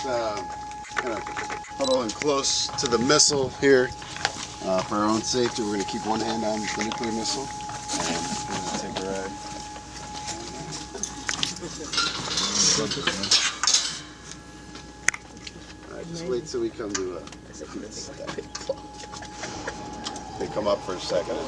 kind of huddling close to the missile here for our own safety. We're going to keep one hand on the nuclear missile and we're going to take a ride. All right, just wait till we come to they come up for a second.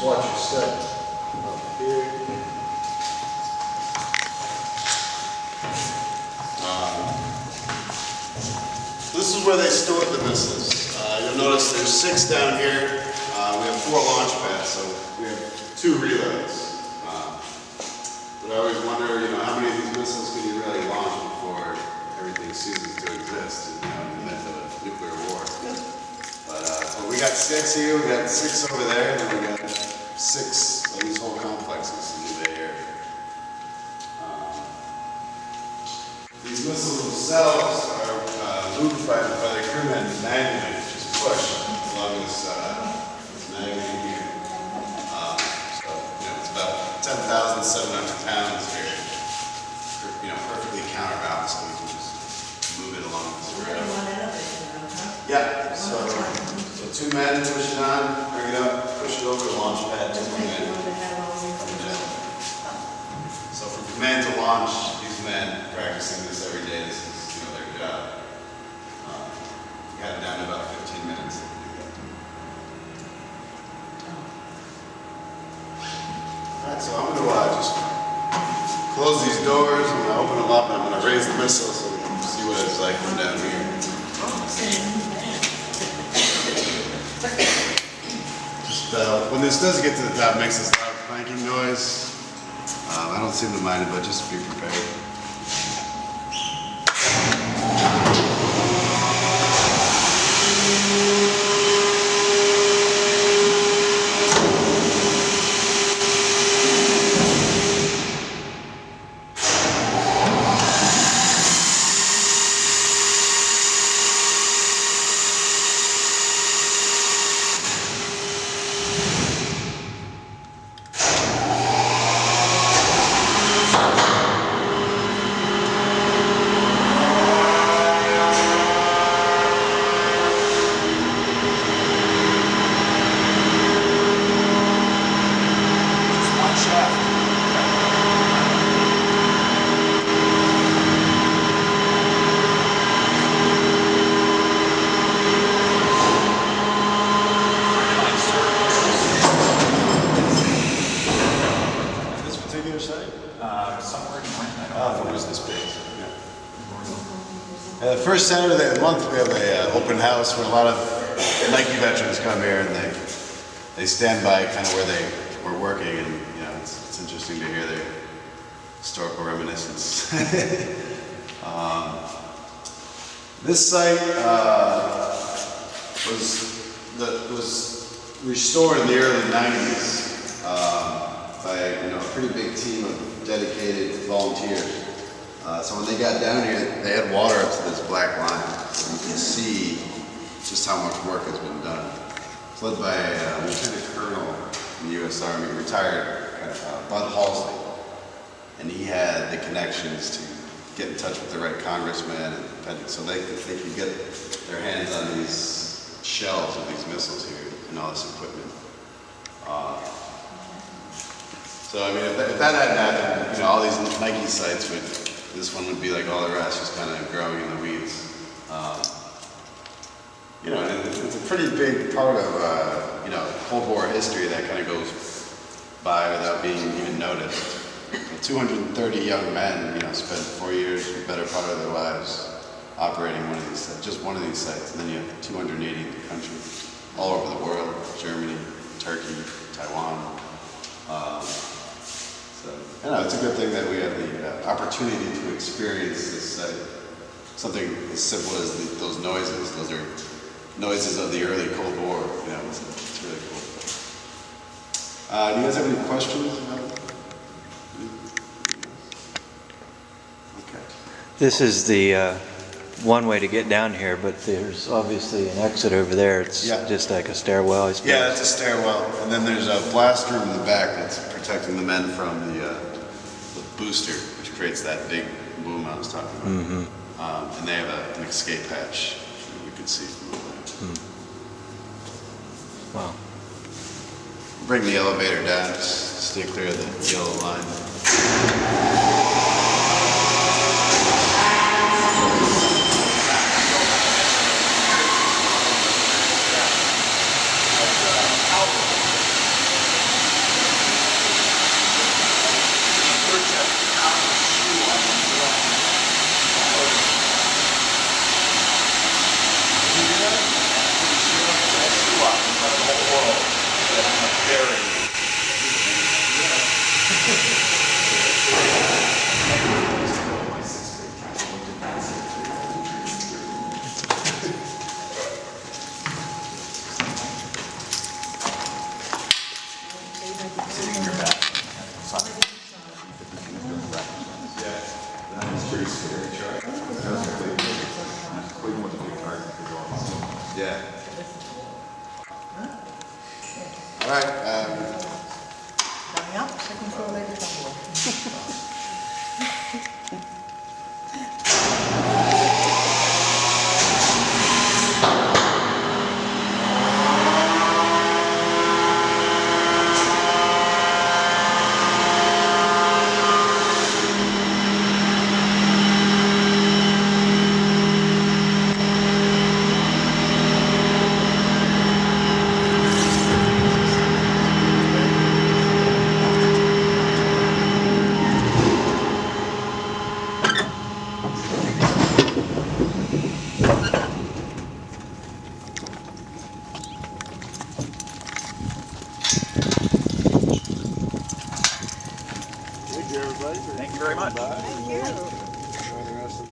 Watch your step up here. This is where they stored the missiles. You'll notice there's 6 down here. We have 4 launch pads, so we have 2 relays. But I always wonder, how many of these missiles can you really launch before everything ceases to exist in the midst of a nuclear war? But we got 6 here, we got 6 over there, and then we got 6 of these whole complexes in the Bay Area. These missiles themselves are moved by the crewmen manually, just push along this magnet here. So it's about 10,700 pounds here. Perfectly counterbalanced, so we can just move it along this rail. Yeah, so 2 men push it on, bring it up, push it over the launch pad, 2 more men coming down. So from command to launch, these men practicing this every day, this is their job. Got it down to about 15 minutes. Alright, so I'm going to just close these doors, I'm going to open them up, and I'm going to raise the missile so we can see what it's like from down here. When this does get to the top, it makes this loud clanking noise. I don't seem to mind it, but just be prepared. The first Saturday of the month we have an open house where a lot of Nike veterans come here and they stand by kind of where they were working, and it's interesting to hear their historical reminiscence. This site was restored in the early 90s by a pretty big team of dedicated volunteers. So when they got down here, they had water up to this black line, so you can see just how much work has been done. It's led by a Lieutenant Colonel in the U.S. Army, retired Bud Halsey, and he had the connections to get in touch with the right congressman, so they could get their hands on these shells of these missiles here and all this equipment. So I mean, if that hadn't happened, all these Nike sites this one would be like all the rest, just kind of growing in the weeds. And it's a pretty big part of Cold War history that kind of goes by without being even noticed. 230 young men, spent 4 years, the better part of their lives, operating just one of these sites, and then you have 280 in the country, all over the world: Germany, Turkey, Taiwan. So, it's a good thing that we have the opportunity to experience this excited. Something as simple as those noises. Those are noises of the early Cold War. You know, it's really cool. Do you guys have any questions about it? Okay. This is the one way to get down here, but there's obviously an exit over there. It's Yeah. just like a stairwell, I suppose. Yeah, it's a stairwell, and then there's a blast room in the back that's protecting the men from the booster, which creates that big boom I was talking about. Mm-hmm. And they have an escape hatch that we can see from over there. Wow. Bring the elevator down, just stay clear of the yellow line. Yeah. All right. Coming up, second floor ladies on board. Thank you, everybody. Thank you very much. Thank you.